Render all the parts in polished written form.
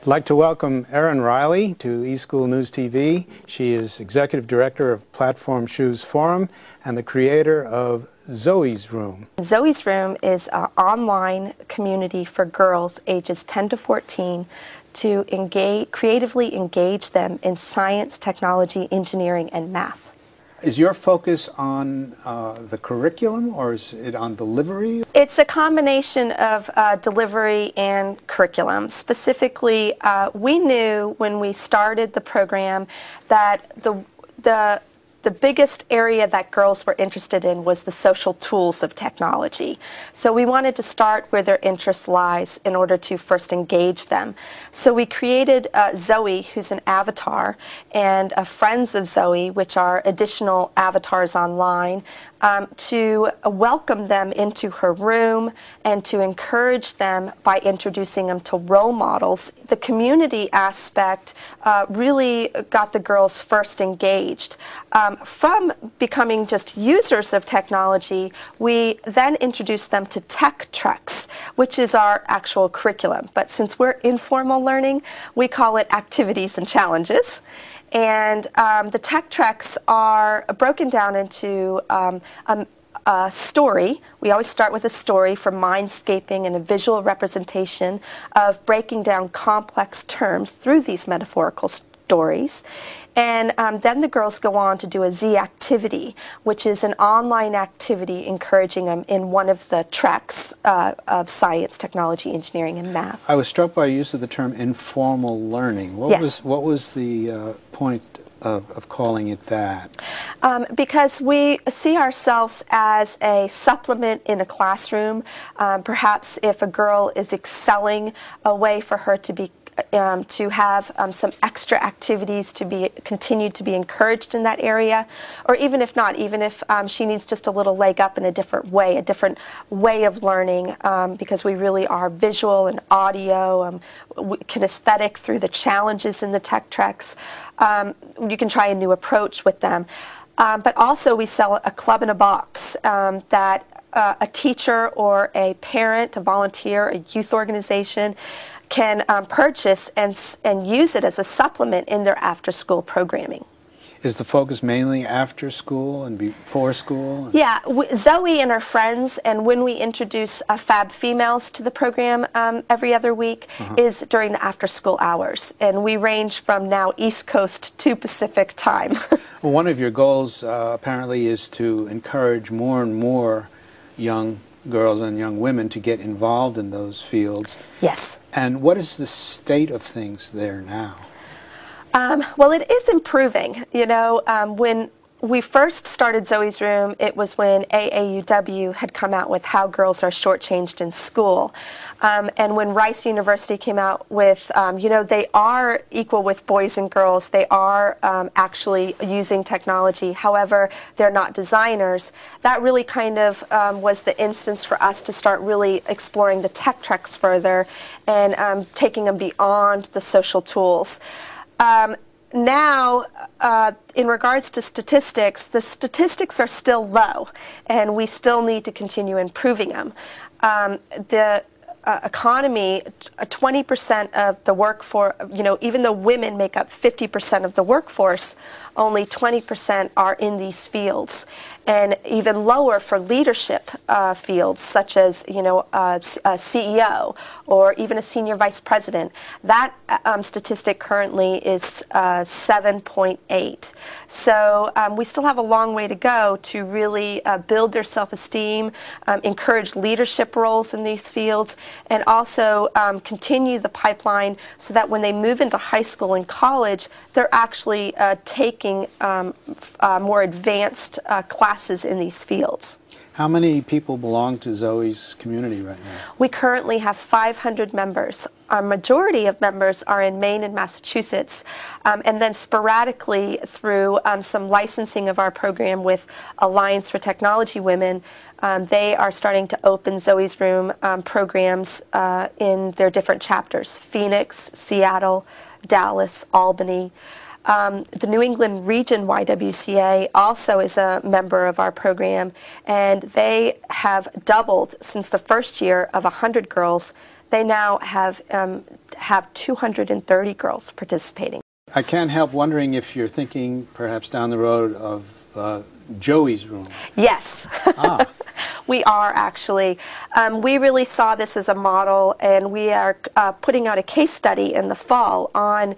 I'd like to welcome Erin Reilly to eSchool News TV. She is Executive Director of Platform Shoes Forum and the creator of Zoeys Room. Zoeys Room is an online community for girls ages 10 to 14 to creatively engage them in science, technology, engineering, and math. Is your focus on the curriculum, or is it on delivery? It's a combination of delivery and curriculum. Specifically, we knew when we started the program that the biggest area that girls were interested in was the social tools of technology. So we wanted to start where their interest lies in order to first engage them. So we created Zoey, who's an avatar, and Friends of Zoey, which are additional avatars online, to welcome them into her room and to encourage them by introducing them to role models. The community aspect really got the girls first engaged. From becoming just users of technology, we then introduced them to tech treks, which is our actual curriculum. But since we're informal learning, we call it activities and challenges. And the tech treks are broken down into a story. We always start with a story for mindscaping and a visual representation of breaking down complex terms through these metaphorical stories. And then the girls go on to do a Z activity, which is an online activity encouraging them in one of the treks of science, technology, engineering, and math. I was struck by use of the term informal learning. What was the point of calling it that? Because we see ourselves as a supplement in a classroom. Perhaps if a girl is excelling, a way for her to be to have some extra activities to continue to be encouraged in that area, or even if not, even if she needs just a little leg up in a different way of learning, because we really are visual and audio, kinesthetic through the challenges in the tech treks. You can try a new approach with them. But also we sell a club in a box that a teacher or a parent, a volunteer, a youth organization can purchase and use it as a supplement in their after-school programming. Is the focus mainly after school and before school? Yeah, Zoey and her friends, and when we introduce Fab Females to the program every other week, is during the after-school hours. And we range from now East Coast to Pacific time. Well, one of your goals apparently is to encourage more and more young girls and young women to get involved in those fields. Yes. And what is the state of things there now? Well, it is improving. You know, when we first started Zoeys Room, it was when AAUW had come out with How Girls Are Shortchanged in School. And when Rice University came out with, you know, they are equal with boys and girls. They are actually using technology. However, they're not designers. That really kind of was the instance for us to start really exploring the tech treks further and taking them beyond the social tools. Now, in regards to statistics, the statistics are still low, and we still need to continue improving them. The economy, 20% of the workforce, you know, even though women make up 50% of the workforce, only 20% are in these fields. And even lower for leadership fields, such as, you know, a CEO or even a senior vice president. That statistic currently is 7.8. So we still have a long way to go to really build their self-esteem, encourage leadership roles in these fields, and also continue the pipeline so that when they move into high school and college, they're actually taking more advanced classes in these fields. How many people belong to Zoeys community right now? We currently have 500 members. Our majority of members are in Maine and Massachusetts, and then sporadically through some licensing of our program with Alliance for Technology Women, they are starting to open Zoeys Room programs in their different chapters: Phoenix, Seattle, Dallas, Albany. The New England Region YWCA also is a member of our program, and they have doubled since the first year of 100 girls they now have 230 girls participating. I can't help wondering if you're thinking perhaps down the road of Zoeys Room. Yes. Ah. We are actually. We really saw this as a model, and we are putting out a case study in the fall on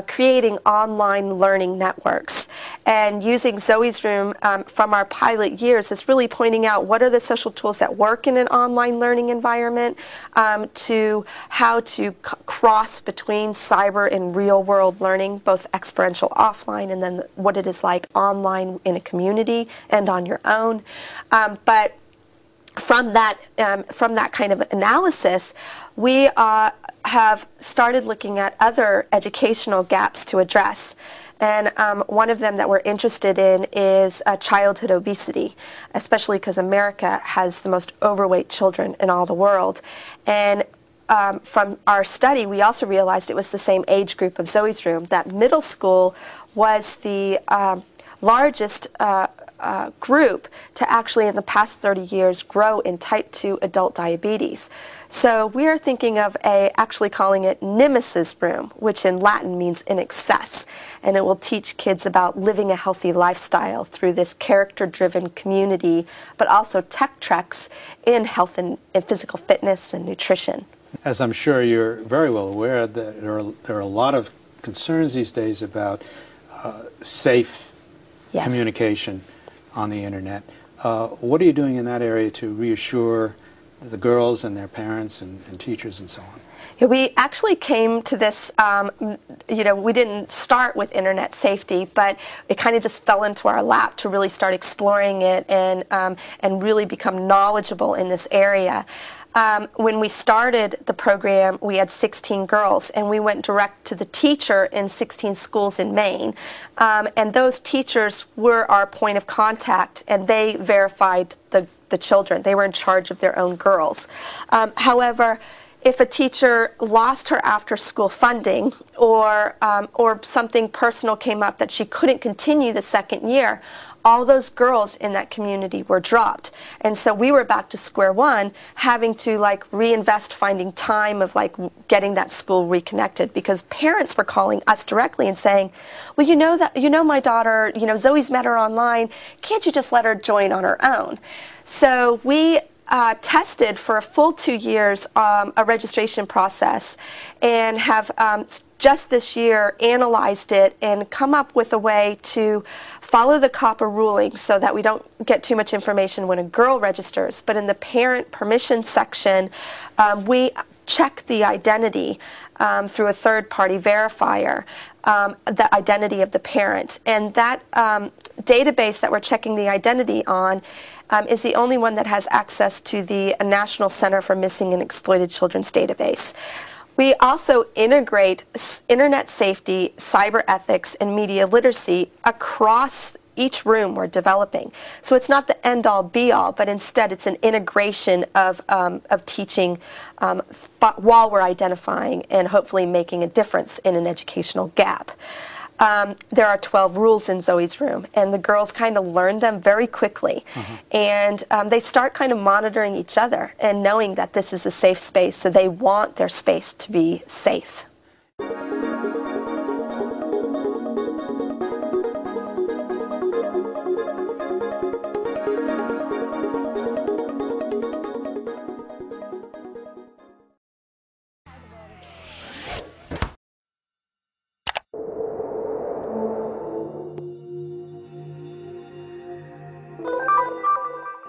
creating online learning networks. And using Zoeys Room from our pilot years is really pointing out what are the social tools that work in an online learning environment, to how to cross between cyber and real world learning, both experiential offline, and then what it is like online in a community and on your own. But from that kind of analysis, we have started looking at other educational gaps to address. And one of them that we're interested in is childhood obesity, especially because America has the most overweight children in all the world. And from our study, we also realized it was the same age group of Zoeys Room, that middle school was the largest group to actually in the past 30 years grow in type 2 adult diabetes. So we are thinking of actually calling it Nemesis Room, which in Latin means in excess, and it will teach kids about living a healthy lifestyle through this character-driven community, but also tech treks in health and physical fitness and nutrition. As I'm sure you're very well aware, that there are a lot of concerns these days about safe Yes. communication on the internet. What are you doing in that area to reassure the girls and their parents and teachers and so on? Yeah, we actually came to this, we didn't start with internet safety, but it kind of just fell into our lap to really start exploring it and really become knowledgeable in this area. When we started the program, we had 16 girls, and we went direct to the teacher in 16 schools in Maine. And those teachers were our point of contact, and they verified the children. They were in charge of their own girls. However, if a teacher lost her after-school funding or something personal came up that she couldn't continue the second year, all those girls in that community were dropped. And so we were back to square one, having to reinvest finding time of getting that school reconnected, because parents were calling us directly and saying, well, my daughter, Zoe's met her online, can't you just let her join on her own? So we tested for a full 2 years a registration process, and have just this year analyzed it and come up with a way to follow the COPPA ruling so that we don't get too much information when a girl registers. But in the parent permission section, we check the identity through a third-party verifier, the identity of the parent. And that database that we're checking the identity on is the only one that has access to the National Center for Missing and Exploited Children's database. We also integrate internet safety, cyber ethics, and media literacy across each room we're developing. So it's not the end-all, be-all, but instead it's an integration of teaching while we're identifying and hopefully making a difference in an educational gap. There are 12 rules in Zoeys Room, and the girls kind of learn them very quickly. And they start kind of monitoring each other and knowing that this is a safe space, so they want their space to be safe.